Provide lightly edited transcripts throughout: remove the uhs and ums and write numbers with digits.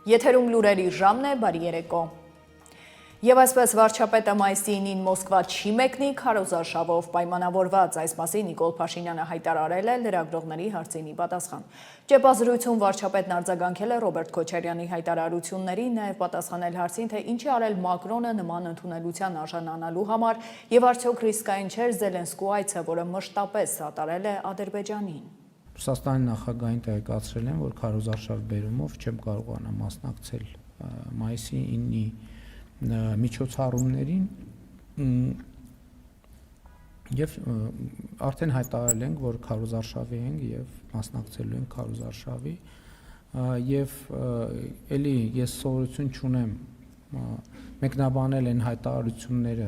Եթերում լուրերի ժամն է, բարի երեկո։ Եվ այսպես վարչապետը մայիսի 9-ին Մոսկվա չի մեկնի քարոզարշավով պայմանավորված, այս մասին Նիկոլ Փաշինյանը հայտարարել է լրագրողների հարցին պատասխան։ Ճեպազրույցում վարչապետն արձագանքել է Ռոբերտ Քոչարյանի հայտարարություններին, նաև պատասխանել հարցին, թե ինչ է արել Մակրոնը նման ընդունելության արժանանալու համար եւ արդյոք ռիսկային չէր Զելենսկու այցը, որը մշտապես սատարել է Ադրբեջանին։ Ռուսաստանի նախագահին տեղեկացրել են, որ քարոզարշավ բերումով չեմ կարողանա մասնակցել մայիսի 9-ի միջոցառումներին եւ արդեն հայտարարել ենք, որ քարոզարշավի ենք եւ մասնակցելու ենք քարոզարշավի եւ ելի ես սովորություն չունեմ մեկնաբանել են հայտարարությունները,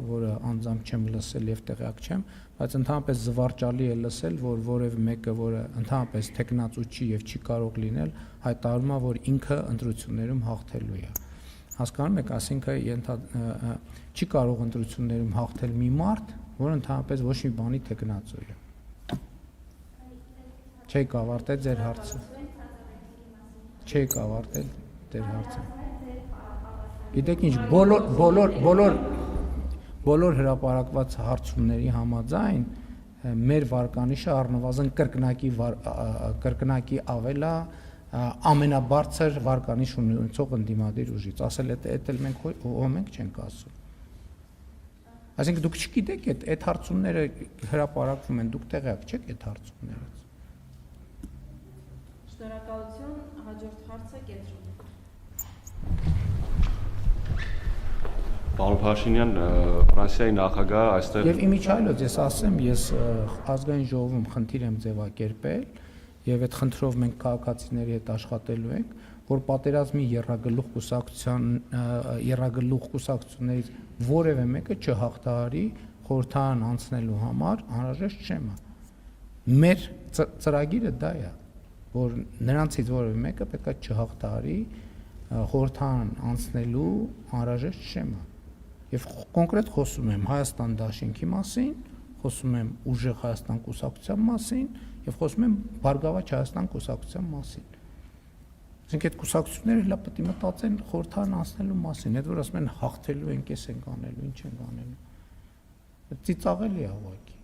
որը անձամբ չեմ լսել եւ տեղյակ չեմ, բայց ընդհանրապես զվարճալի է լսել, որ որևէ մեկը, որը ընդհանրապես տեխնացու չի եւ չի կարող լինել, հայտարարում է, որ ինքը ընտրություններում հաղթելու է։ Հասկանում եք, այսինքն չի կարող ընտրություններում հաղթել մի մարդ, որ ընդհանրապես ոչ մի բանի տեխնացու է։ Չեք ավարտել ձեր հարցը։ Չեք ավարտել ձեր հարցը։ Գիտեք ինչ, բոլոր հրապարակված հարցումների համաձայն մեր վարկանիշը առնվազն կրկնակի ավելա ամենաբարձր վարկանիշ ունեցող ընդդիմադիր ուժից, ասել էդ էլ մենք մենք չենք ասում։ Այսինքն դուք չգիտեք այդ հարցումները հրապարակվում են, դուք տեղյակ չեք այդ հարցումներից։ Շնորհակալություն, հաջորդ հարցը կենտրոնում։ Պարոն Փաշինյան, Ֆրանսիայի նախագահ այստեղ Եվ իմիջիայլոց ես ասեմ, ես ազգային ժողովում խնդիր եմ ձևակերպել եւ այդ խնդրով մենք քաղաքացիների հետ աշխատելու ենք, որ պատերազմի եռագլուխ կուսակցություններից որևէ մեկը չհաղթահարի խորհրդարան անցնելու համար անհրաժեշտ շեմը։ Մեր ծրագիրը դա է, որ նրանցից որևէ մեկը պետք է չհաղթահարի խորհրդարան անցնելու անհրաժեշտ շեմը։ Եվ կոնկրետ խոսում եմ Հայաստան դաշինքի մասին, խոսում եմ ուժեղ Հայաստան կուսակցության մասին եւ խոսում եմ Բարգավաճ Հայաստան կուսակցության մասին։ Այսինքն այդ կուսակցությունները լավ պետք է մտածեն խորհրդարան անցնելու մասին, այդ որ ասում են հաղթելու ենք, էս ենք անելու, ինչ ենք անելու։ Ծիծաղելի է ուղղակի։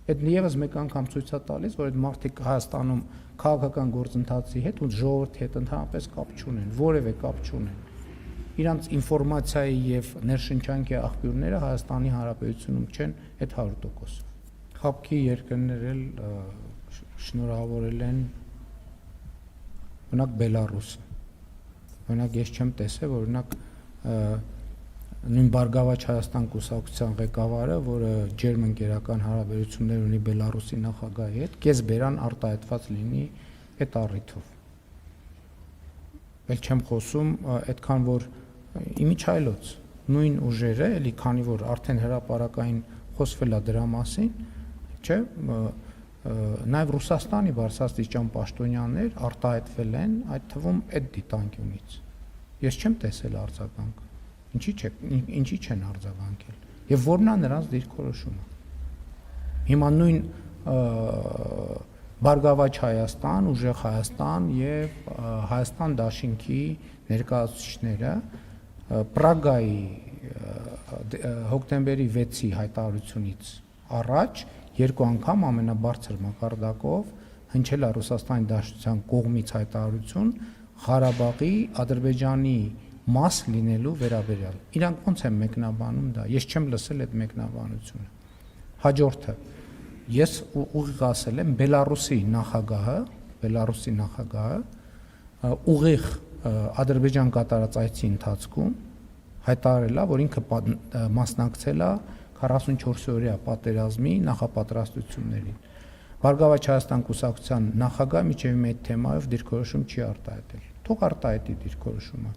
Այդ եւս մեկ անգամ ցույց է տալիս, որ այդ մարդիկ Հայաստանում քաղաքական գործընթացի հետ ու ժողովրդի հետ ընդհանրապես կապ չունեն, որևէ կապ չունեն։ Իրանց ինֆորմացիայի եւ ներշնչանքի աղբյուրները Հայաստանի Հանրապետությունում չեն այդ 100%։ Խաբքի երկրներ էլ շնորհավորել են օրինակ Բելարուսը։ Օրինակ ես չեմ տեսել, որ օրինակ նույն Բարգավաճ Հայաստան կուսակցության ղեկավարը, որը ջերմընկերական հարաբերություններ ունի Բելարուսի նախագահի հետ, կես բերան արտահայտված լինի այդ առիթով։ Էլ չեմ խոսում այդքան որ իմիջայլոց նույն ուժերը, էլի քանի որ արդեն հրապարակային խոսվել է դրա մասին, չէ, նաև Ռուսաստանի բարձրաստիճան պաշտոնյաներ արտահայտվել են, այդ թվում այդ դիտանկյունից։ Ես չեմ տեսել արձագանք։ Ինչի չեն արձագանքել։ Եվ որն է նրանց դիրքորոշումը։ Հիմա նույն Բարգավաճ Հայաստան, Ուժեղ Հայաստան եւ Հայաստան դաշինքի ներկայացուցիչները Պրագայի հոկտեմբերի 6-ի հայտարարությունից առաջ երկու անգամ ամենաբարձր մակարդակով հնչել է Ռուսաստանի Դաշնության կողմից հայտարարություն Ղարաբաղի Ադրբեջանի մաս լինելու վերաբերյալ։ Իրանք ոնց են մեկնաբանում դա։ Ես չեմ լսել այդ մեկնաբանությունը։ Հաջորդը ես ուղիղ ասել եմ Բելարուսի նախագահը ուղիղ Ադրբեջան կատարած այցի ընթացքում հայտարարել է, որ ինքը մասնակցել է 44-օրյա պատերազմի նախապատրաստություններին։ Բարգավաճ Հայաստան կուսակցության նախագահը միջև այդ թեմայով դիրքորոշում չի արտահայտել։ Թող արտահայտի դիրքորոշումը։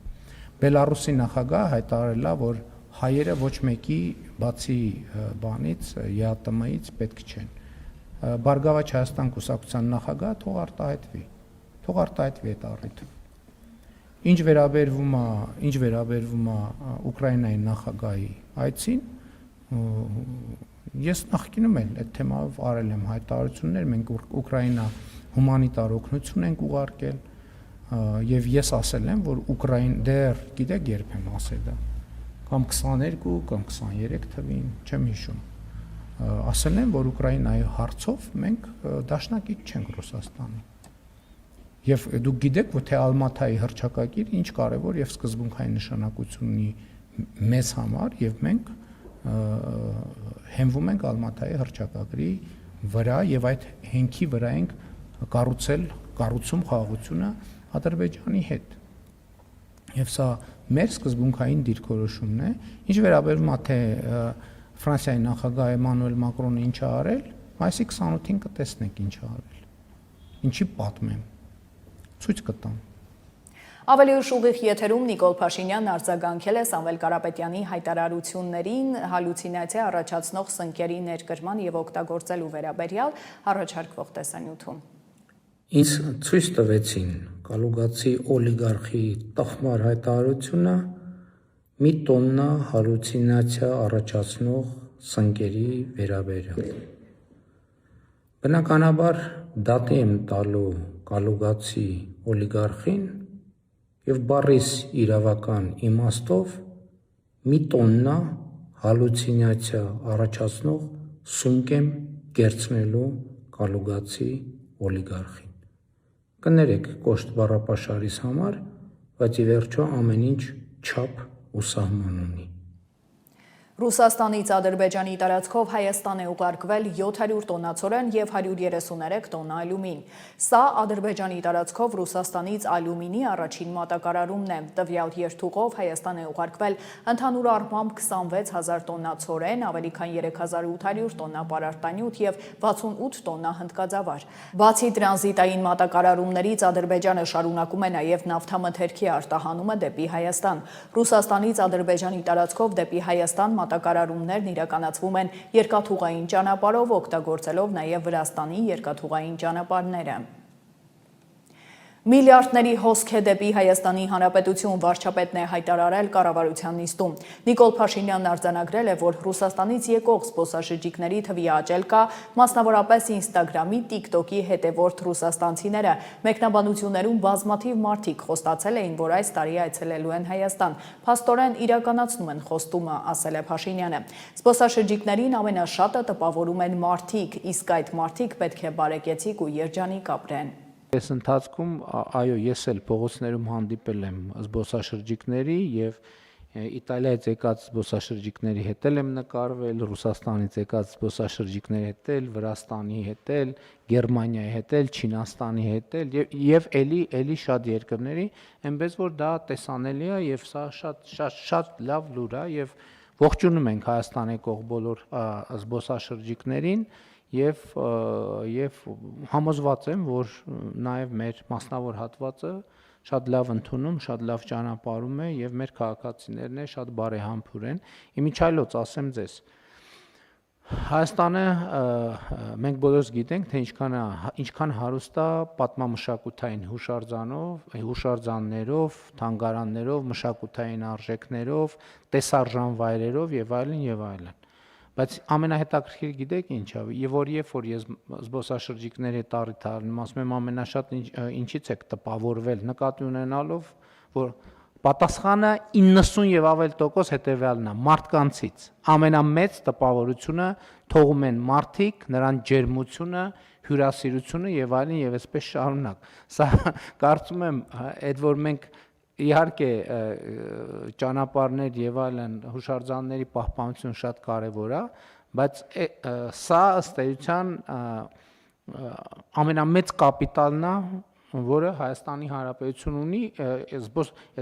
Բելարուսի նախագահը հայտարարել է, որ հայերը ոչ մեկի բացի բանից ԵԱՏՄ-ից պետք չեն։ Բարգավաճ Հայաստան կուսակցության նախագահը թող արտահայտվի այդ առիթով։ Ինչ վերաբերվում է Ուկրաինայի նախագահի այցին, ես նախկինում էլ այդ թեմայով արել եմ հայտարարություններ, մենք Ուկրաինա հումանիտար օգնություն ենք ուղարկել, եւ ես ասել եմ, որ Ուկրաին դեռ գիտեք երբ եմ ասել դա, կամ 22 կամ 23 թվին, չեմ հիշում, ասել եմ, որ Ուկրաինայի հարցով մենք դաշնակից չենք Ռուսաստանի։ Եվ դուք գիտեք, որ թե Ալմաթայի հռչակագիր ինչ կարևոր եւ սկզբունքային նշանակություն ունի մեզ համար, եւ մենք հենվում ենք Ալմաթայի հռչակագրի վրա եւ այդ հենքի վրա ենք կառուցում խաղաղությունը Ադրբեջանի հետ։ Եվ սա մեր սկզբունքային դիրքորոշումն է, ինչ վերաբերում է թե Ֆրանսիայի նախագահ Էմանուել Մակրոնը ինչ ա արել, այսի 28-ին կտեսնենք ինչ ա արել։ Ինչի պատմեմ։ Ցույց կտամ։ Ավելի ուշ ուղիղ եթերում Նիկոլ Փաշինյանն արձագանքել է Սամվել Կարապետյանի հայտարարություններին հալյուցինացիա առաջացնող սնկերի ներկրման եւ օգտագործելու վերաբերյալ առաջարկվող տեսանյութում։ Ինձ ցույց տվեցին Կալուգացի օլիգարխի տխմար հայտարարությունը մի տոննա հալյուցինացիա առաջացնող սնկերի վերաբերյալ։ Բնականաբար դատի եմ տալու Կալուգացի օլիգարխին եւ բառիս իրավական իմաստով մի տոննա հալյուցինացիա առաջացնող սունկ եմ կերցնելու Կալուգացի օլիգարխին։ Կներեք կոշտ բառապաշարիս համար, բայց ի վերջո ամեն ինչ չափ ու սահման ունի։ Ռուսաստանից Ադրբեջանի տարածքով Հայաստան է ուղարկվել 700 տոննա ցորեն եւ 133 տոննա ալյումին։ Սա Ադրբեջանի տարածքով Ռուսաստանից ալյումինի առաջին մատակարարումն է։ Տվյալ երթուղով Հայաստան է ուղարկվել ընդհանուր առմամբ 26000 տոննա ցորեն, ավելի քան 3800 տոննա պարարտանյութ եւ 68 տոննա հնդկաձավար։ Բացի տրանզիտային մատակարարումներից Ադրբեջանը շարունակում է նաեւ նավթամթերքի արտահանումը դեպի Հայաստան։ Ռուսաստանից Ադրբեջանի տարածքով դեպի Հայաստան մատակարարումներն իրականացվում են երկաթուղային ճանապարհով, օգտագործելով նաև Վրաստանի երկաթուղային ճանապարհները։ Միլիարդների հոսք է դեպի Հայաստանի Հանրապետություն վարչապետն է հայտարարել կառավարության նիստում։ Նիկոլ Փաշինյանն արձանագրել է, որ Ռուսաստանից եկող զբոսաշրջիկների թվի աճել կա, մասնավորապես Ինստագրամի, TikTok-ի հետևորդ ռուսաստանցիները։ Մեկնաբանություններում բազմաթիվ մարդիկ խոստացել էին, որ այս տարի այցելելու են Հայաստան։ Փաստորեն իրականացնում են խոստումը, ասել է Փաշինյանը։ Զբոսաշրջիկներին ամենաշատը տպավորում են մարդիկ, իսկ այդ մարդիկ պետք է բարեկեցիկ ու երջանիկ ապրեն։ Այս ընթացքում այո, ես էլ փողոցներում հանդիպել եմ զբոսաշրջիկների եւ Իտալիայից եկած զբոսաշրջիկների հետ եմ նկարվել, Ռուսաստանից եկած զբոսաշրջիկների հետ, Վրաստանի հետ, Գերմանիայի հետ, Չինաստանի հետ եւ էլի շատ երկրների, այնպես որ դա տեսանելի է եւ սա շատ լավ լուր է եւ ողջունում ենք Հայաստան եկող բոլոր զբոսաշրջիկներին եւ համոզված եմ, որ նաեւ մեր մասնավոր հատվածը շատ լավ ընդունում, շատ լավ ճանապարհում է եւ մեր քաղաքացիներն է շատ բարեհամբույր են։ Իմիջիայլոց ասեմ ձեզ, Հայաստանը մենք բոլորս գիտենք, թե ինչքան հարուստ է պատմամշակութային հուշարձաններով, թանգարաններով, մշակութային արժեքներով, տեսարժան վայրերով եւ այլն եւ այլն։ Բայց ամենահետաքրքիրը գիտեք ինչ է, եւ որ ես զբոսաշրջիկների հետ առիթարանում ասում եմ ամենաշատ ինչից եք տպավորվել, նկատի ունենալով, որ պատասխանը 90 եւ ավել տոկոս հետեւյալն է, մարդկանցից ամենամեծ տպավորությունը թողում են մարդիկ, նրանց ջերմությունը, հյուրասիրությունը եւ այլն եւ այսպես շարունակ։ Սա կարծում եմ, այդ որ մենք իհարկե ճանապարհներ եւ այլն հուշարձանների պահպանությունը շատ կարեւոր է, բայց սա ըստ էության ամենամեծ կապիտալն է, որը Հայաստանի Հանրապետություն ունի,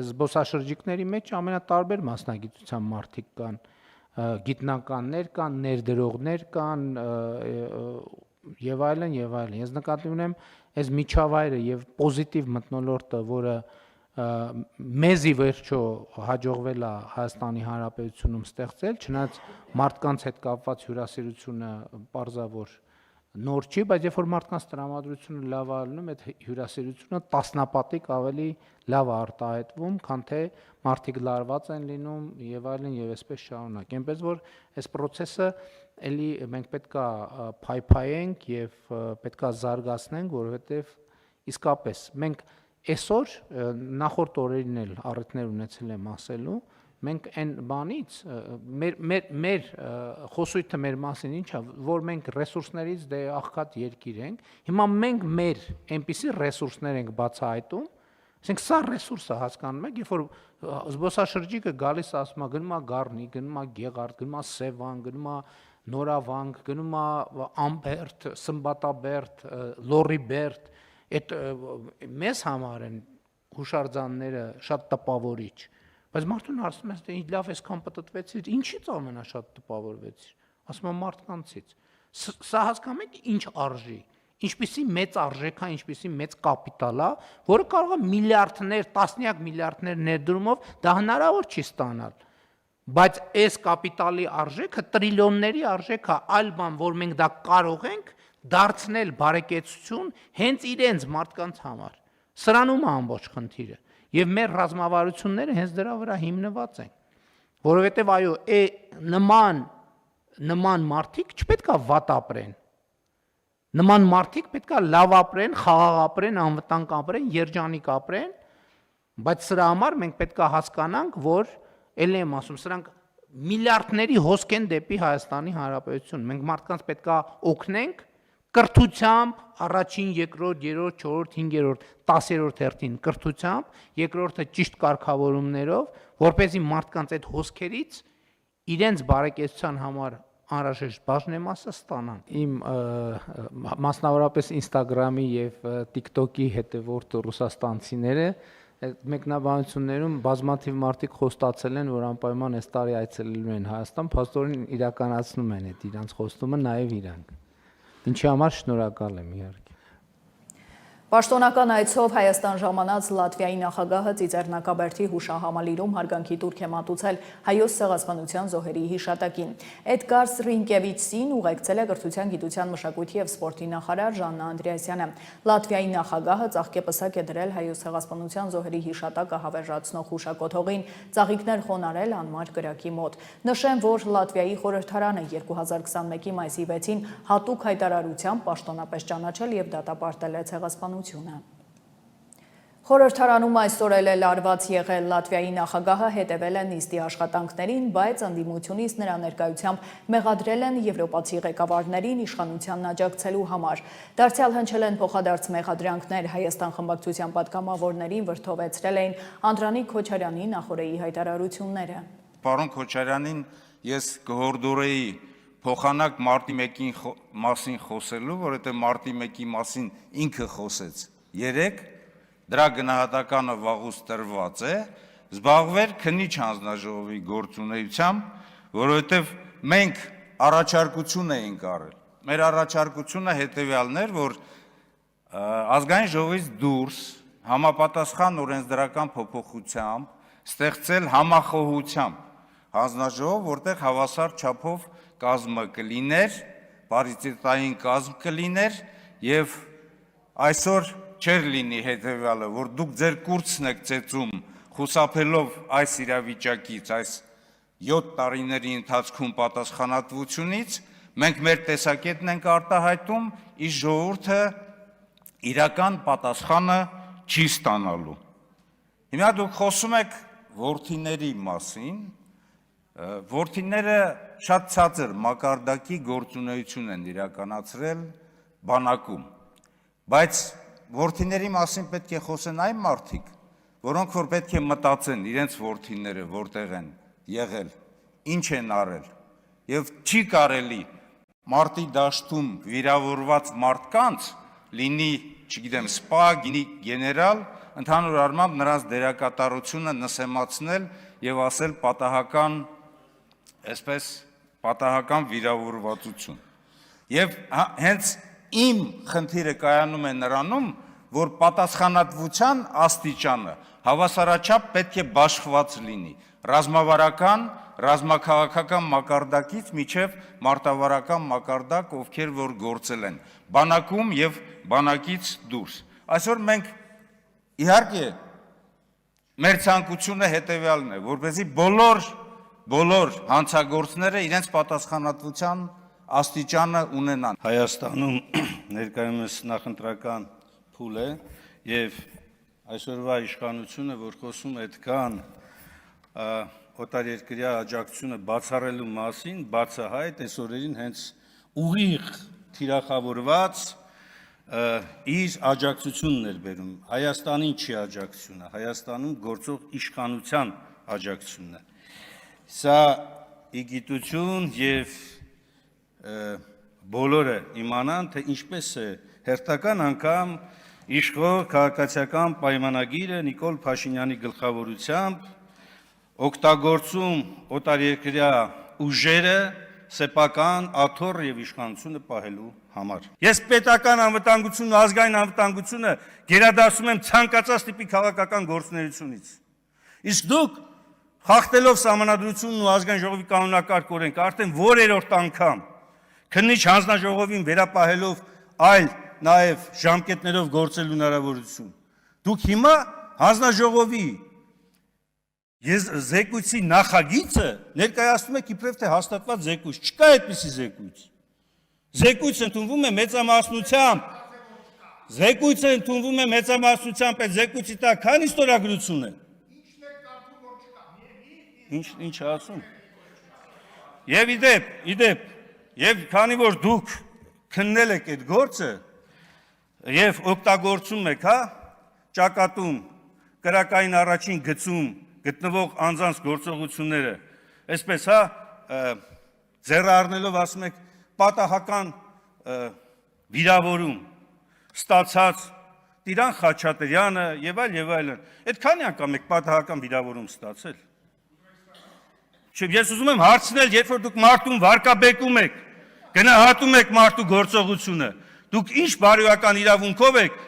զբոսաշրջիկների մեջ ամենատարբեր մասնագիտության մարդիկ կան, գիտնականներ կան, ներդրողներ կան եւ այլն եւ այլն։ Ես նկատի ունեմ այս միջավայրը եւ պոզիտիվ մթնոլորտը, որը մեզի վերջո հաջողվել է Հայաստանի Հանրապետությունում ստեղծել, չնայած մարդկանց հետ կապված հյուրասիրությունը պարզավոր նոր չի, բայց երբ որ մարդկանց տրամադրությունը լավ ալնում, այդ հյուրասիրությունը տասնապատիկ ավելի լավ արտահայտվում, քան թե մարդիկ լարված են լինում եւ այլն եւ այսպես շարունակ։ Այնպես որ այս process-ը էլի մենք պետքա փայփայենք եւ պետքա զարգացնենք, որովհետեւ իսկապես մենք այսօր նախորդ օրերին էլ առիթներ ունեցել եմ ասելու, մենք այն բանից մեր խոսույթը մեր մասին ինչա, որ մենք ռեսուրսներից դե աղքատ երկիր ենք, հիմա մենք մեր այնպիսի ռեսուրսներ ենք բացահայտում, ասենք սա ռեսուրսը հասկանում եք, երբ որ զբոսաշրջիկը գալիս ասում է գնում է Գառնի, գնում է Գեղարդ, գնում է Սևան, գնում է Նորավանք, գնում է Ամբերդ, Սմբատաբերդ, Լորիբերդ, այդ մեզ համար են հուշարձանները շատ տպավորիչ, բայց մարդուն ասում ես, դե լավ այսքան պատտվեցիր, ինչից ամենաշատ տպավորվեցիր, ասում եմ մարդկանցից, սա հասկանում եք ինչ արժի, ինչպիսի մեծ արժեք է, ինչպիսի մեծ կապիտալ է, որը կարող է միլիարդներ, տասնյակ միլիարդներ ներդրումով դա հնարավոր չի ստանալ, բայց այս կապիտալի արժեքը տրիլիոնների արժեք է, այլ բան, որ մենք դա կարող ենք դարձնել բարեկեցություն հենց իրենց մարդկանց համար, սրանում է ամբողջ խնդիրը, և մեր ռազմավարությունները հենց դրա վրա հիմնված են, որովհետև այո, նման մարդիկ չպետք է վատ ապրեն, նման մարդիկ պետք է լավ ապրեն, խաղաղ ապրեն, անվտանգ ապրեն, երջանիկ ապրեն, բայց սրա համար մենք պետք է հասկանանք, որ էլ եմ ասում, սրանք միլիարդների հոսք են դեպի Հայաստանի Հանրապետություն, մենք մարդկանց պետք է օգնենք կրթությամբ, առաջին, երկրորդ, երրորդ, չորրորդ, հինգերորդ, 10-րդ հերթին կրթությամբ, երկրորդը ճիշտ կարգավորումներով, որպեսզի մարդկանց այդ հոսքերից իրենց բարեկեցության համար անհրաժեշտ բաժնեմասը ստանան։ Իմ մասնավորապես Instagram-ի եւ TikTok-ի հետևորդ ռուսաստանցիները մեկնաբանություններում բազմաթիվ մարդիկ խոստացել են, որ անպայման այս տարի այցելելու են Հայաստան, փաստորեն իրականացնում են այդ իրանց խոստումը նաեւ իրանք։ Ինչի համար շնորհակալ եմ իհարկե։ Պաշտոնական այցով Հայաստան ժամանած Լատվիայի նախագահը Ծիծեռնակաբերդի հուշահամալիրում հարգանքի տուրք է մատուցել հայոց ցեղասպանության զոհերի հիշատակին։ Էդգար Սրինկևիչին ուղեկցել է կրթության, գիտության, մշակույթի և սպորտի նախարար Ժաննա Անդրեասյանը։ Լատվիայի նախագահը ծաղկեպսակ է դրել հայոց ցեղասպանության զոհերի հիշատակը հավերժացնող հուշակոթողին, ծաղիկներ խոնարել անմար կրակի մոտ։ Նշեմ, որ Լատվիայի խորհրդարանը 2021-ի մայիսի 6-ին հատուկ հայտարարությամբ պաշտոնապես ճանաչել և դատապարտել է ցեղասպանությունը։ Խորհրդարանում այսօր էլ լարված եղել Լատվիայի նախագահը հետևել է նիստի աշխատանքներին, բայց ընդդիմությունից նրա ներկայությամբ մեղադրել են եվրոպացի ղեկավարներին իշխանությանն աջակցելու համար։ Դարձյալ հնչել են փոխադարձ մեղադրանքներ Հայաստան խմբակցության պատգամավորներին վրդովեցրել էին Անդրանիկ Քոչարյանի նախօրեի հայտարարությունները։ Պարոն Քոչարյանին ես կհորդորեի փոխանակ մարտի 1-ի մասին խոսելու, որովհետև մարտի 1-ի մասին ինքը խոսեց 3, դրա գնահատականը վաղուց տրված է, զբաղվեր քննիչ հանձնաժողովի գործունեությամբ, որովհետև մենք առաջարկություն էինք արել։ Մեր առաջարկությունը հետևյալն էր, որ ազգային ժողովից դուրս համապատասխան օրենսդրական փոփոխությամբ ստեղծել համախոհությամբ հանձնաժողով, որտեղ հավասար չափով կազմը կլիներ, պարիտետային կազմ կլիներ եւ այսօր չէր լինի հետեւյալը, որ դուք ձեր կուրսն եք ծեծում խուսափելով այս իրավիճակից, այս 7 տարիների ընթացքում պատասխանատվությունից, մենք մեր տեսակետն ենք արտահայտում, իսկ ժողովուրդը իրական պատասխանը չի ստանալու։ Հիմա դուք խոսում եք որդիների մասին, որդիները շատ ցածր մակարդակի գործունեություն են իրականացրել բանակում, բայց որդիների մասին պետք է խոսեն այն մարդիկ, որոնք որ պետք է մտածեն իրենց որդիները որտեղ են եղել, ինչ են արել, եւ չի կարելի մարտի դաշտում վիրավորված մարդկանց լինի, չգիտեմ, սպա, գինի գեներալ, ընդհանուր առմամբ նրանց դերակատարությունը նսեմացնել եւ ասել պատահական այսպես պատահական վիրավորվածություն։ Եվ հենց իմ խնդիրը կայանում է նրանում, որ պատասխանատվության աստիճանը հավասարաչափ պետք է բաշխված լինի ռազմավարական, ռազմաքաղաքական մակարդակից մինչև մարտավարական մակարդակ, ովքեր որ գործել են բանակում եւ բանակից դուրս։ Այսօր մենք իհարկե մեր ցանկությունը հետեւյալն է, որպեսզի բոլոր հանցագործները իրենց պատասխանատվության աստիճանը ունենան։ Հայաստանում ներկայումս նախընտրական փուլ է եւ այսօրվա իշխանությունը, որ խոսում է այդքան օտարերկրյա աջակցությունը բացառելու մասին, բացահայտ այս օրերին հենց ուղիղ թիրախավորված իր աջակցությունն էր բերում։ Հայաստանին չի աջակցությունը, Հայաստանում գործող իշխանության աջակցությունն է։ Սա իգիտություն եւ բոլորը իմանան, թե ինչպես է հերթական անգամ իշխող քաղաքացիական պայմանագիրը Նիկոլ Փաշինյանի գլխավորությամբ օգտագործում օտարերկրյա ուժերը սեփական աթոռ եւ իշխանությունը պահելու համար։ Ես պետական անվտանգությունն ու ազգային անվտանգությունը գերադասում եմ ցանկացած տիպի քաղաքական գործունեությունից։ Իսկ դուք խախտելով Սահմանադրությունն ու ազգային ժողովի կանոնակարգ օրենքը արդեն որերորդ անգամ քննիչ հանձնաժողովին վերապահելով այլ նաև ժամկետներով գործելու հնարավորություն։ Դուք հիմա հանձնաժողովի զեկույցի նախագիծը ներկայացնում եք իբրև թե հաստատված զեկույց, չկա այդպիսի զեկույց։ Զեկույցը ընդունվում է մեծամասնությամբ։ Զեկույցը ընդունվում է մեծամասնությամբ, այդ զեկույցի տակ քանի ստորագրություն է։ Ինչ ասում։ Եվ իդեպ, եւ քանի որ դուք քննել եք այդ գործը եւ օգտագործում եք, ճակատում կրակային առաջին գծում գտնվող անձանց գործողությունները, այսպես ձեռառնելով ասում եք պատահական վիրավորում ստացած Տիրան Խաչատրյանը եւ այլն, այդքանի անգամ եք պատահական վիրավորում ստացել։ Ես ուզում եմ հարցնել, երբ որ դուք մարդուն վարկաբեկում եք, գնահատում եք մարդու գործողությունը, դուք ինչ բարոյական իրավունքով եք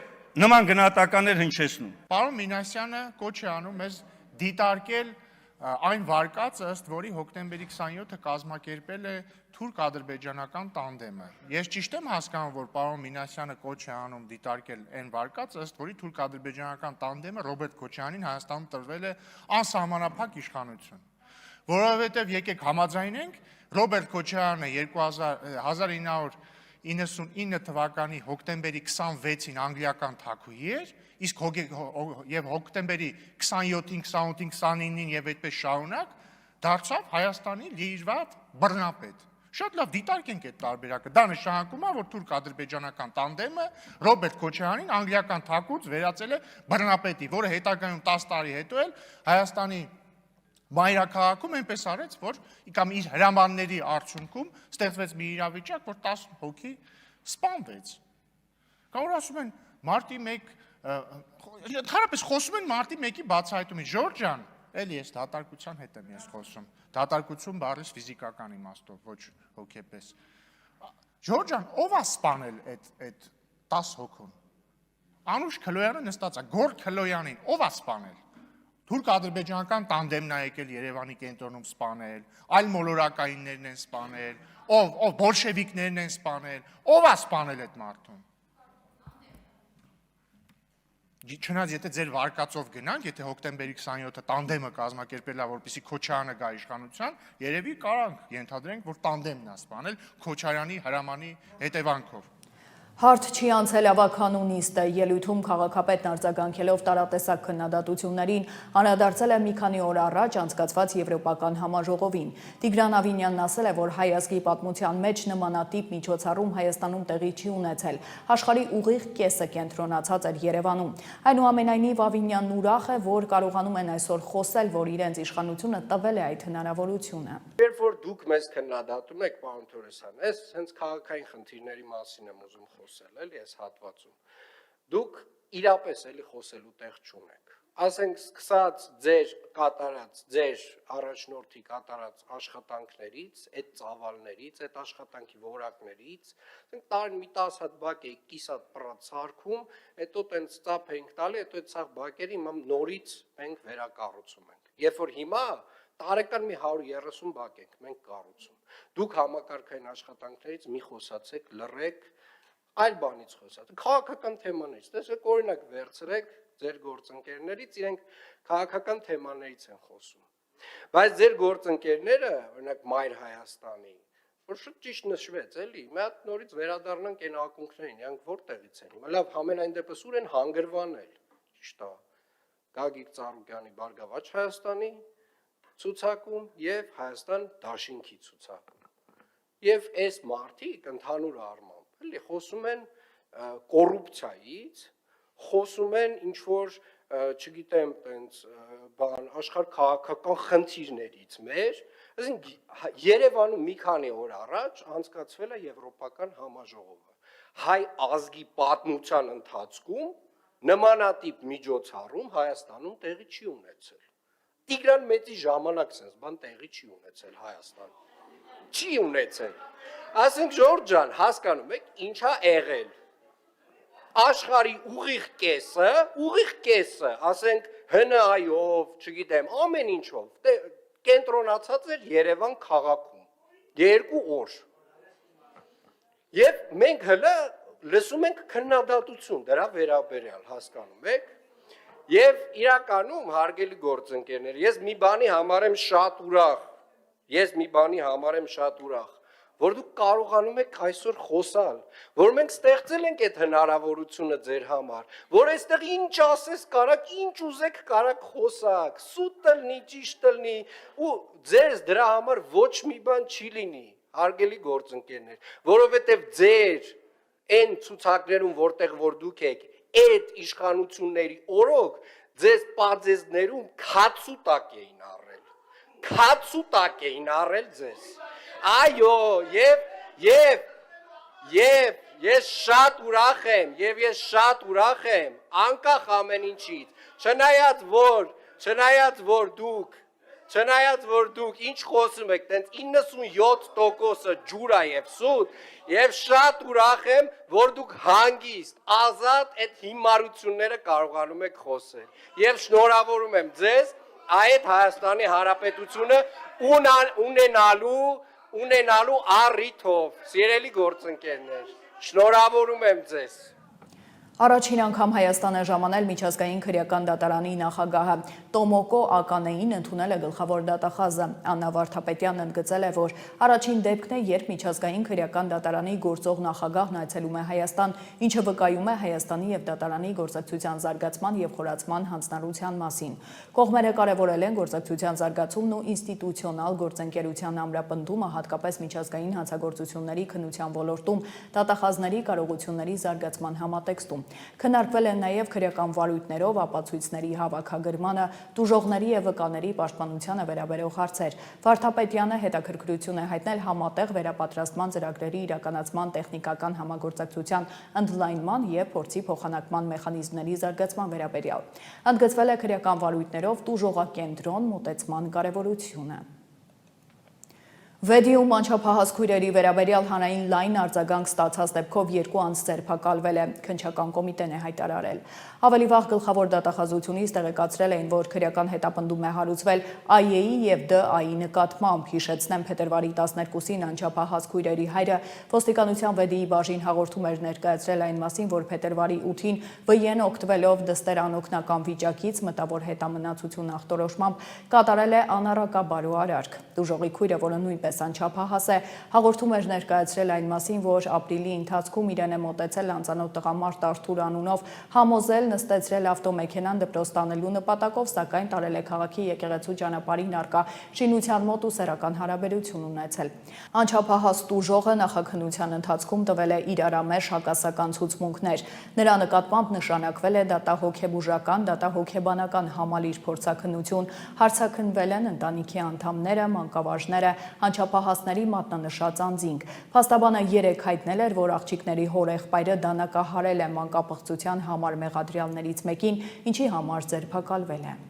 նման գնահատականներ հնչեցնում։ Պարոն Մինասյանը կոչ է անում մեզ դիտարկել այն վարկածը, ըստ որի հոկտեմբերի 27-ը կազմակերպել է թուրք-ադրբեջանական տանդեմը։ Ես ճիշտ եմ հասկանում, որ պարոն Մինասյանը կոչ է անում դիտարկել այն վարկածը, ըստ որի թուրք-ադրբեջանական տանդեմը Ռոբերտ Քոչարյանին Հայաստանում տրվել է անսահմանափակ իշխանություն։ Որովհետև եկեք համաձայնենք, Ռոբերտ Քոչարյանը 1999 թվականի հոկտեմբերի 26-ին անգլիական թագուհի էր, իսկ եւ հոկտեմբերի 27-ին, 28-ին, 29-ին եւ այդպես շարունակ դարձավ Հայաստանի լիիրված բռնապետ։ Շատ լավ դիտարկենք այդ տարբերակը։ Դա նշանակում է, որ թուրք-ադրբեջանական տանդեմը Ռոբերտ Քոչարյանին անգլիական թագուց վերածել է բռնապետի, որը հետագայում 10 տարի հետո էլ Հայաստանի մայրաքաղաքում այնպես արեց, որ կամ իր հրամանների արդյունքում ստեղծվեց մի իրավիճակ, որ 10 հոգի սպանվեց։ Կամ որ ասում են մարտի 1, ընդհանրապես խոսում են մարտի 1-ի բացահայտումից։ Ժորժ ջան, էլի ես դատարկության հետ եմ խոսում։ Դատարկություն բառից ֆիզիկական իմաստով, ոչ հոգեպես։ Ժորժ ջան, ով է սպանել այդ 10 հոգուն։ Անուշ Քլոյանը նստած է, Գորգ Քլոյանին ով է սպանել։ Թուրք-ադրբեջանական տանդեմն է եկել Երևանի կենտրոնում սպանել, այլ մոլորակայիններն են սպանել, ով բոլշևիկներն են սպանել, ով է սպանել այդ մարդուն։ Չնայած եթե ձեր վարկածով գնանք, եթե հոկտեմբերի 27-ը տանդեմը կազմակերպելա, որպեսզի Քոչարյանը գա իշխանության, երևի կարանք ենթադրենք, որ տանդեմն է սպանել Քոչարյանի հրամանի հետևանքով։ Հարթ չի անցել ավականու նիստը, ելույթում քաղաքապետն արձագանքելով տարատեսակ քննադատություններին անդրադարձել է մի քանի օր առաջ անցկացված եվրոպական համաժողովին։ Տիգրան Ավինյանն ասել է, որ հայ ազգի պատմության մեջ նմանատիպ միջոցառում Հայաստանում տեղի չի ունեցել։ Աշխարհի ուղիղ կեսը կենտրոնացած էր Երևանում։ Այնուամենայնիվ Ավինյանն ուրախ է, որ կարողանում են այսօր խոսել, որ իրենց իշխանությունը տվել է այդ հնարավորությունը։ Երբ որ դուք մեզ քննադատում եք, պարոն Թորոսյան, ես հենց քաղաքային խնդիրների մասին եմ ուզում խոսել, էլի այս հատվածում։ Դուք իրապես էլի խոսելու տեղ չունեք։ Ասենք սկսած ձեր առաջնորդի կատարած աշխատանքներից, այդ ծավալներից, այդ աշխատանքի որակներից, ասենք տարին մի 10 հատ բակ է կիսատ պրացարկում, հետո տենց ծափ ենք տալի, հետո այդ սաղ բակերը հիմա նորից մենք վերակառուցում ենք։ Երբ որ հիմա տարեկան մի 130 բակ ենք մենք կառուցում։ Դուք համակարգային աշխատանքներից մի խոսացեք, լռեք, այլ բանից խոսացեք, քաղաքական թեմաներից, տեսեք օրինակ վերցրեք ձեր գործընկերներից, իրենք քաղաքական թեմաներից են խոսում։ Բայց ձեր գործընկերները, օրինակ Մայր Հայաստանի, որ շատ ճիշտ նշվեց, էլի, մի հատ նորից վերադառնանք այն ակունքներին, իրանք որտեղից են։ Լավ, համենայն դեպս ուր են հանգրվանել, ճիշտ է։ Գագիկ Ծառուկյանի Բարգավաճ Հայաստանի ցուցակում եւ Հայաստան Դաշինքի ցուցակում։ Եվ այս մարդիկ ընդհանուր առմամբ էլի խոսում են կոռուպցիայից, խոսում են ինչ որ չգիտեմ, տենց բան աշխարհ քաղաքական խնդիրներից մեր, այսինքն Երևանում մի քանի օր առաջ անցկացվել է եվրոպական համաժողովը։ Հայ ազգի պատմության ընթացքում նմանատիպ միջոցառում Հայաստանում տեղի չի ունեցել։ Տիգրան Մեծի ժամանակ sense բան տեղի չի ունեցել Հայաստանում։ Չի ունեցել։ Ասենք Ժորժ ջան, հասկանում եք, ինչա եղել։ Աշխարհի ուղիղ կեսը, ասենք ՀՆԱ-ով, չգիտեմ, ամեն ինչով, կենտրոնացած էր Երևան քաղաքում 2 օր։ Եվ մենք հələ լսում ենք քննադատություն դրա վերաբերյալ, հասկանում եք։ Եվ իրականում հարգելի գործընկերներ, ես մի բանի համար եմ շատ ուրախ, որ դուք կարողանում եք այսօր խոսալ, որ մենք ստեղծել ենք այդ հնարավորությունը ձեր համար, որ այստեղ ինչ ասես կարաք, ինչ ուզեք կարաք խոսակ, սուտ ըլնի, ճիշտ ըլնի, ու ձեզ դրա համար ոչ մի բան չի լինի, հարգելի գործընկերներ, որովհետև ձեր այն ցուցակներում, որտեղ որ դուք եք, այդ իշխանությունների օրոք ձեզ պաձեզներում քացուտակ էին առել ձեզ։ Այո, եւ ես շատ ուրախ եմ, անկախ ամեն ինչից, չնայած որ դուք ինչ խոսում եք, տենց 97%-ը ջուր է եւ սուտ, եւ շատ ուրախ եմ, որ դուք հանգիստ, ազատ այդ հիմարությունները կարողանում եք խոսել։ Եվ շնորհավորում եմ ձեզ այդ Հայաստանի Հանրապետությունը ունենալու առիթով, սիրելի գործընկերներ, շնորհավորում եմ ձեզ։ Առաջին անգամ Հայաստան է ժամանել միջազգային քրեական դատարանի նախագահը Տոմոկո Ականեին ընդունել է գլխավոր դատախազը։ Աննա Վարդապետյանն ընդգծել է, որ առաջին դեպքն է, երբ միջազգային քրեական դատարանի գործող նախագահն այցելում է Հայաստան, ինչը վկայում է Հայաստանի եւ դատարանի գործակցության զարգացման եւ խորացման հանձնառության մասին։ Կողմերը կարևորել են գործակցության զարգացումն ու ինստիտուցիոնալ գործընկերության ամրապնդումը, հատկապես միջազգային հանցագործությունների քննության ոլորտում դատախազների կարողությունների զարգացման համատեքստում։ Քննարկվել են նաև քրեական վարույթներով ապացույցների հավաքագրմանը, տուժողների եւ վկաների պաշտպանությանը վերաբերող հարցեր։ Վարդապետյանը հետաքրքրություն է հայտնել համատեղ վերապատրաստման ծրագրերի իրականացման տեխնիկական համագործակցության ընդլայնման եւ փորձի փոխանակման մեխանիզմների զարգացման վերաբերյալ։ Ընդգծվել է քրեական վարույթներով տուժողակենտրոն մոտեցման կարեւորությունը։ Վեդիում անչափահաս քույրերի վերաբերյալ հանրային լայն արձագանք ստացած դեպքով 2 անձ ձերբակալվել է, քննչական կոմիտեն է հայտարարել։ Ավելի վաղ գլխավոր դատախազությունից տեղեկացրել էին, որ քրեական հետապնդում է հարուցվել ԱԵ-ի եւ ԴԱ-ի նկատմամբ։ Հիշեցնեմ, փետրվարի 12-ին անչափահաս քույրերի հայրը ոստիկանության վեդիի բաժին հաղորդում էր ներկայացրել այն մասին, որ փետրվարի 8-ին ՎԵ-ն օգտվելով դստեր անօգնական վիճակից մտավոր հետամնացություն ախտորոշմամբ կատարել է անառակաբարո արարք։ Դուժողի քույրը, որը նույնպես անչափահաս է, հաղորդում էր ներկայացրել այն մասին, որ ապրիլի ընթացքում իրեն է մոտեցել անծանոթ տղամարդ Արթուր անունով, համոզել նստեցրել ավտոմեքենան դպրոց տանելու նպատակով, սակայն տարել է քաղաքի եկեղեցու ճանապարհին առկա շինության մոտ ու սեռական հարաբերություն ունեցել։ Անչափահաս տուժողը նախաքննության ընթացքում տվել է իրարամերժ հակասական ցուցմունքներ։ Նրա նկատմամբ նշանակվել է դատահոգեբուժական, դատահոգեբանական համալիր փորձաքննություն, հարցաքննվել են ընտանիքի անդամները, մանկավարժները, անչափահասների մատնանշած անձինք։ Փաստաբանը 3 հայտնել էր, որ աղջիկների հորեղբայրը դանակահարել է մանկապղծության համար մեղադրյալներից մեկին, ինչի համար ձերբակալվել է։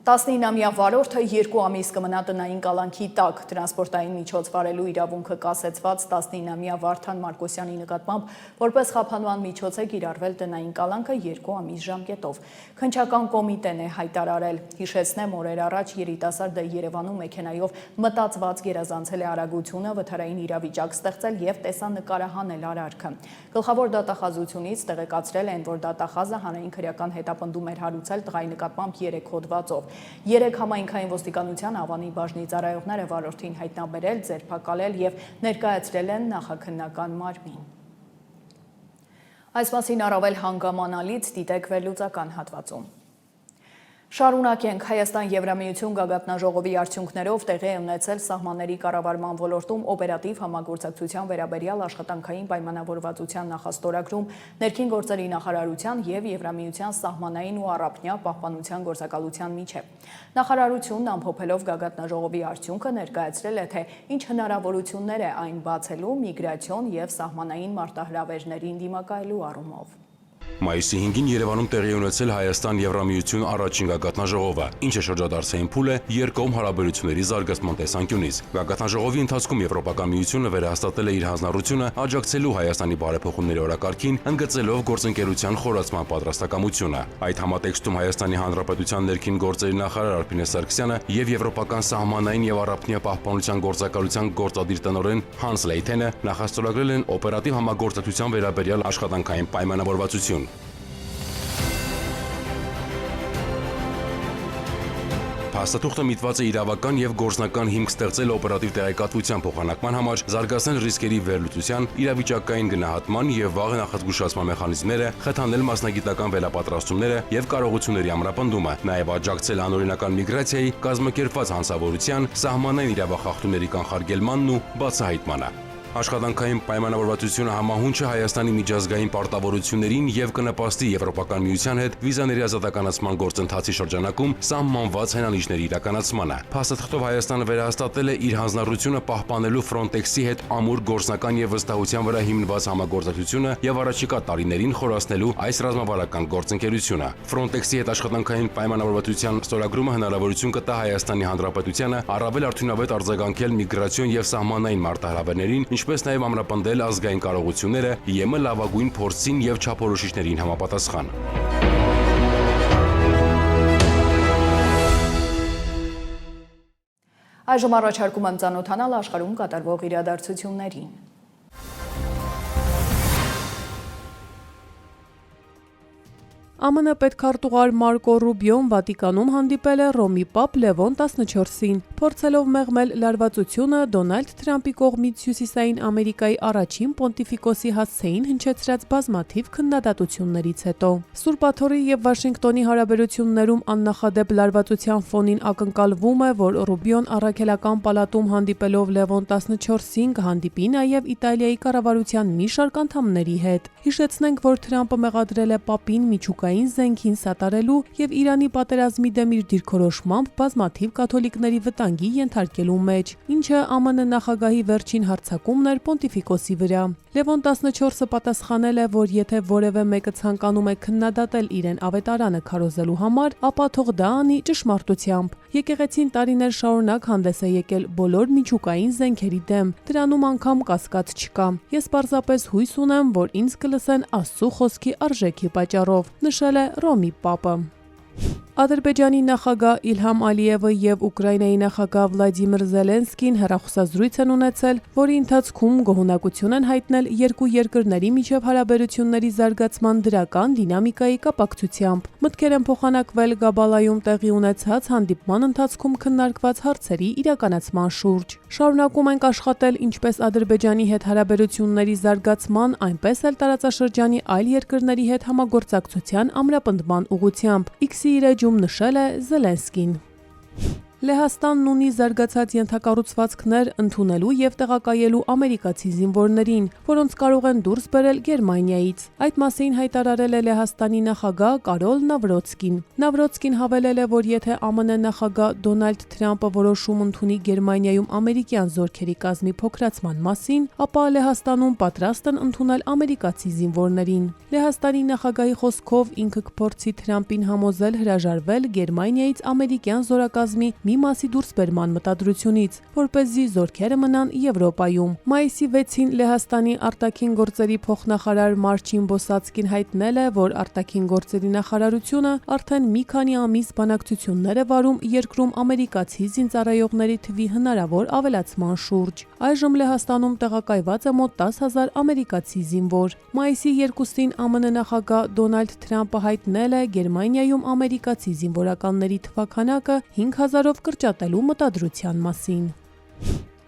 19-ամյա վարորդը 2 ամիս կմնա տնային կալանքի տակ։ Տրանսպորտային միջոց վարելու իրավունքը կասեցված 19-ամյա Վարդան Մարկոսյանի նկատմամբ որպես խափանման միջոց է կիրառվել տնային կալանքը 2 ամիս ժամկետով։ Քննչական կոմիտեն է հայտարարել։ Հիշեցնեմ, օրեր առաջ երիտասարդը Երևանում մեքենայով մտածված գերազանցել է արագությունը, վթարային իրավիճակ ստեղծել եւ տեսանկարահանել արարքը։ Գլխավոր դատախազությունից տեղեկացրել են, որ դատախազը հանրային քրեական հետապնդում էր հարուցել տղայի նկատմամբ 3 հոդվածով։ 3 համայնքային ոստիկանության Ավանի բաժնի ծառայողները վարորդին հայտնաբերել, ձերբակալել եւ ներկայացրել են նախաքննական մարմին։ Այս մասին առավել հանգամանալից դիտեք վերլուծական հատվածում։ Շարունակենք Հայաստան-Եվրամիություն գագաթնաժողովի արդյունքներով տեղի է ունեցել սահմանների կառավարման ոլորտում օպերատիվ համագործակցության վերաբերյալ աշխատանքային պայմանավորվածության նախաստորագրում ներքին գործերի նախարարության և Եվրամիության սահմանային ու առափնյա պահպանության գործակալության միջև։ Նախարարությունն ամփոփելով գագաթնաժողովի արդյունքը ներկայացրել է, թե ինչ հնարավորություններ է այն բացելու միգրացիոն և սահմանային մարտահրավերներին դիմակայելու առումով։ Մայիսի 5-ին Երևանում տեղի ունեցել Հայաստան-Եվրամիություն առաջին գագաթնաժողովը, ինչը շրջադարձային փուլ է երկկողմ հարաբերությունների զարգացման տեսանկյունից։ Գագաթնաժողովի ընթացքում Եվրոպական միությունը վերահաստատել է իր հանձնառությունը աջակցելու Հայաստանի բարեփոխումների օրակարգին, ընդգծելով գործընկերության խորացման պատրաստակամությունը։ Այդ համատեքստում Հայաստանի Հանրապետության ներքին գործերի նախարար Արփինե Սարգսյանը և Եվրոպական սահմանային և առափնյա պահպանության գործակալության գործադիր տնօրեն Հանս Լեյթենը նախաստորագրել են օպերատիվ համագործակցության վերաբերյալ աշխատանքային պայմանավորվածություն։ Փաստաթուղթը միտված է իրավական և գործնական հիմք ստեղծել օպերատիվ տեղեկատվության փոխանակման համար, զարգացնել ռիսկերի վերլուծության, իրավիճակային գնահատման և վաղ նախազգուշացման մեխանիզմները, խթանել մասնագիտական վերապատրաստումները և կարողությունների ամրապնդումը, նաև աջակցել անօրինական միգրացիայի, կազմակերպված հանցավորության, սահմանային իրավախախտումների կանխարգելմանն ու բացահայտմանը։ Աշխատանքային պայմանավորվածությունը համահունչ է Հայաստանի միջազգային պարտավորություններին և կնպաստի Եվրոպական միության հետ վիզաների ազատականացման գործընթացի շրջանակում սահմանված հենանիշների իրականացմանը։ Փաստաթղթով Հայաստանը վերահաստատել է իր հանձնառությունը պահպանելու Ֆրոնտեքսի հետ ամուր գործնական և վստահության վրա հիմնված համագործակցությունը և առաջիկա տարիներին խորացնելու այս ռազմավարական գործընկերությունը։ Ֆրոնտեքսի հետ աշխատանքային պայմանավորվածության ստորագրումը հնարավորություն կտա Հայաստանի Հանրապետությանը առավել արդյունավետ արձագանքել միգրացիոն և սահմանային մարտահրավերներին, ինչպես նաև ամրապնդել ազգային կարողությունները ԵՄ լավագույն փորձին և չափորոշիչներին համապատասխան։ Այժմ առաջարկում եմ ծանոթանալ աշխարհում կատարվող իրադարձություններին։ ԱՄՆ պետքարտուղար Մարկո Ռուբիոն Վատիկանում հանդիպել է Ռոմի պապ Լևոն 14-ին, փորձելով մեղմել լարվածությունը Դոնալդ Թրամփի կողմից Հյուսիսային Ամերիկայի առաջին պոնտիֆիկոսի հասցեին հնչեցրած բազմաթիվ քննադատություններից հետո։ Սուրբ Աթոռի և Վաշինգտոնի հարաբերություններում աննախադեպ լարվածության ֆոնին ակնկալվում է, որ Ռուբիոն առաքելական պալատում հանդիպելով Լևոն 14-ին կհանդիպի նաև Իտալիայի կառավարության մի շարք անդամների հետ։ Հիշեցնենք, որ Թրամփը մեղադրել է պապին միջուկային զենքին սատարելու և Իրանի պատերազմի դեմ իր դիրքորոշմամբ բազմաթիվ կաթոլիկների վտանգի ենթարկելու մեջ, ինչը ԱՄՆ նախագահի վերջին հարձակումն էր պոնտիֆիկոսի վրա։ Լևոն 14-ը պատասխանել է, որ եթե որևէ մեկը ցանկանում է քննադատել իրեն ավետարանը քարոզելու համար, ապա թող դա անի ճշմարտությամբ։ Եկեղեցին տարիներ շարունակ հանդես է եկել բոլոր միջուկային զենքերի դեմ, դրանում անգամ կասկած չկա։ Ես պարզապես հույս ունեմ, որ ինձ կլսեն Աստծո խոսքի արժեքի պատճառով, նշել է Ռոմի պապը։ Ադրբեջանի նախագահ Իլհամ Ալիևը և Ուկրաինայի նախագահ Վլադիմիր Զելենսկին հեռախոսազրույց են ունեցել, որի ընթացքում գոհունակություն են հայտնել երկու երկրների միջև հարաբերությունների զարգացման դրական դինամիկայի կապակցությամբ։ Մտքեր են փոխանակվել Գաբալայում տեղի ունեցած հանդիպման ընթացքում քննարկված հարցերի իրականացման շուրջ։ Շարունակում ենք աշխատել ինչպես Ադրբեջանի հետ հարաբերությունների զարգացման, այնպես էլ տարածաշրջանի այլ երկրների հետ համագործակցության ամրապնդման ուղղությամբ, X-ի իր էջում նշել է Զելենսկին։ Լեհաստանն ունի զարգացած ենթակառուցվածքներ ընդունելու և տեղակայելու ամերիկացի զինվորներին, որոնց կարող են դուրս բերել Գերմանիայից։ Այդ մասին հայտարարել է Լեհաստանի նախագահ Կարոլ Նավրոցկին։ Նավրոցկին հավելել է, որ եթե ԱՄՆ նախագահ Դոնալդ Թրամփը որոշում ընդունի Գերմանիայում ամերիկյան զորքերի կազմի փոքրացման մասին, ապա Լեհաստանում պատրաստ են ընդունել ամերիկացի զինվորներին։ Լեհաստանի նախագահի խոսքով ինքը կփորձի Թրամփին համոզել հրաժարվել Գերմանիայից ամերիկյան զորակազմի մի մասի դուրսբերման մտադրությունից, որպեսզի զորքերը մնան Եվրոպայում։ Մայիսի 6-ին Լեհաստանի արտաքին գործերի փոխնախարար Մարչին Բոսացկին հայտնել է, որ արտաքին գործերի նախարարությունը արդեն մի քանի ամիս բանակցություններ է վարում երկրում ամերիկացի զինծառայողների թվի հնարավոր ավելացման շուրջ։ Այժմ Լեհաստանում տեղակայված է մոտ 10,000 ամերիկացի զինվոր։ Մայիսի 2-ին ԱՄՆ նախագահ Դոնալդ Թրամփը հայտնել է Գերմանիայում ամերիկացի զինվորականների թվաքանակը 5,000-ով կրճատելու մտադրության մասին։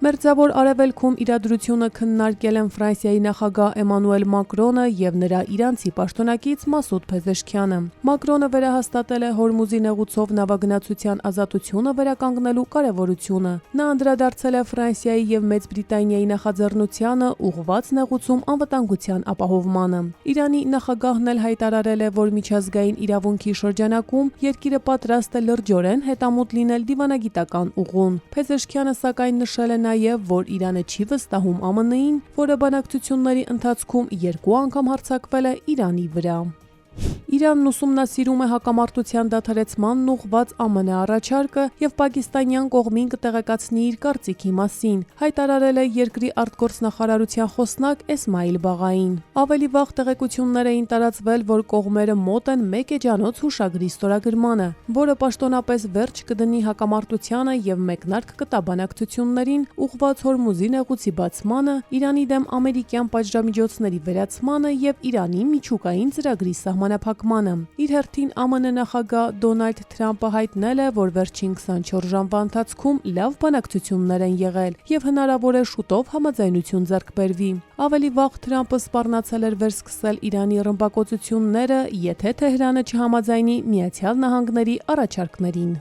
Մերձավոր Արևելքում իրադրությունը քննարկել են Ֆրանսիայի նախագահ Էմանուել Մակրոնը եւ նրա իրանցի պաշտոնակից Մասուդ Փեզեշքյանը։ Մակրոնը վերահաստատել է Հորմուզի նեղուցով նավագնացության ազատությունը վերականգնելու կարևորությունը։ Նա անդրադարձել է Ֆրանսիայի եւ Մեծ Բրիտանիայի նախաձեռնությանը ուղղված նեղուցում անվտանգության ապահովմանը։ Իրանի նախագահն էլ հայտարարել է, որ միջազգային իրավունքի շրջանակում երկիրը պատրաստ է լրջորեն հետամուտ լինել դիվանագիտական ուղուն։ Փեզեշքյանը սակայն նշել է նաև, որ Իրանը չի վստահում ԱՄՆ-ին, որը բանակցությունների ընթացքում 2 անգամ հարձակվել է Իրանի վրա։ Իրանն ուսումնասիրում է հակամարտության դադարեցմանն ուղղված ԱՄՆ առաջարկը եւ պակիստանյան կողմին կտեղեկացնի իր կարծիքի մասին, հայտարարել է երկրի արտգործնախարարության խոսնակ Էսմայիլ Բաղային։ Ավելի վաղ տեղեկություններ էին տարածվել, որ կողմերը մոտ են մեկ էջանոց հուշագրի ստորագրմանը, որը պաշտոնապես վերջ կդնի հակամարտությանը եւ մեկնարկ կտա բանակցություններին ուղղված Հորմուզի նեղուցի բացմանը, Իրանի դեմ ամերիկյան պատժամիջոցների վերացմանը եւ Իրանի միջուկային ծրագրի սահմանափակմանը։ Իր հերթին ԱՄՆ նախագահ Դոնալդ Թրամփը հայտնել է, որ վերջին 24 ժամվա ընթացքում լավ բանակցություններ են եղել եւ հնարավոր է շուտով համաձայնություն ձեռք բերվի։ Ավելի վաղ Թրամփը սպառնացել էր վերսկսել Իրանի ռմբակոծությունները, եթե Թեհրանը չհամաձայնի Միացյալ Նահանգների առաջարկներին։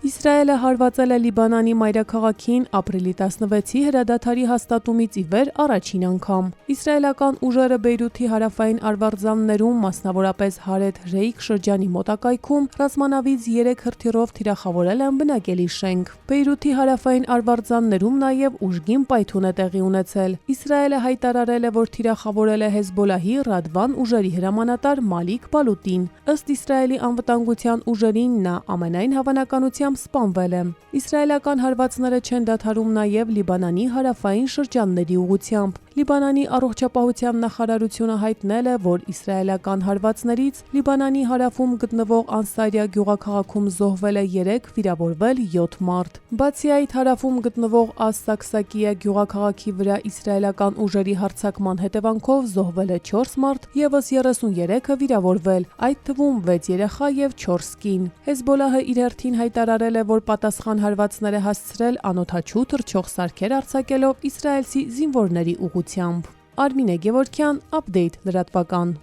Իսրայելը հարվածել է Լիբանանի մայրաքաղաքին ապրիլի 16-ի հրադադարի հաստատումից ի վեր առաջին անգամ։ Իսրայելական ուժերը Բեյրութի հարավային արվարձաններում, մասնավորապես Հարեթ Ռեյք շրջանի մոտակայքում, ռազմանավից 3 հրթիռով թիրախավորել են բնակելի շենք։ Բեյրութի հարավային արվարձաններում նաև ուժգին պայթուն է տեղի ունեցել։ Իսրայելը հայտարարել է, որ թիրախավորել է Հեզբոլահի Ռադվան ուժերի հրամանատար Մալիկ Բալուտին։ Ըստ Իսրայելի անվտանգության ուժերին նա ամենայն հավանականությամբ սպանվել է։ Իսրայելական հարվածները չեն դադարում նաև Լիբանանի հարավային շրջանների ուղղությամբ։ Լիբանանի առողջապահության նախարարությունը հայտնել է, որ իսրայելական հարվածներից Լիբանանի հարավում գտնվող Անսարիա գյուղաքաղաքում զոհվել է 3, վիրավորվել 7 մարդ։ Բացի այդ, հարավում գտնվող Աս-Սաքսակիա գյուղաքաղաքի վրա իսրայելական ուժերի հարձակման հետևանքով զոհվել է 4 մարդ, եւս 33-ը վիրավորվել, այդ թվում 6 երեխա եւ 4 կին։ Հեզբոլահը իր հերթին հայտարարել է, որ պատասխան հարվածներ է հասցրել անօդաչու թռչող սարքեր արձակելով իսրայելցի զինվորների ուղղությամբ։ Արմինե Գևորգյան, Update լրատվական։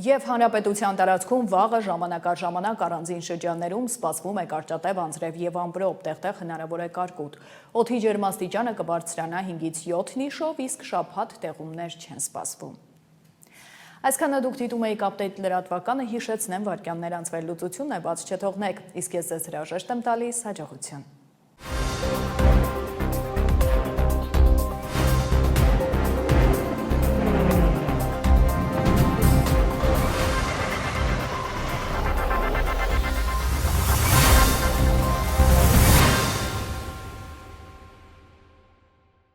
Եվ հանրապետության տարածքում վաղը ժամանակ առ ժամանակ առանձին շրջաններում սպասվում է կարճատև անձրև եւ ամպրոպ, տեղտեղ հնարավոր է կարկուտ։ Օդի ջերմաստիճանը կբարձրանա 5-ից 7 նիշով, իսկ շաբաթ տեղումներ չեն սպասվում։ Այսքանը դուք դիտում եք Update լրատվականը, հիշեցնեմ վայրկյաններ անց վերլուծությունն է, բաց չթողնեք, իսկ ես ձեզ հրաժեշտ եմ տալիս, հաջողություն։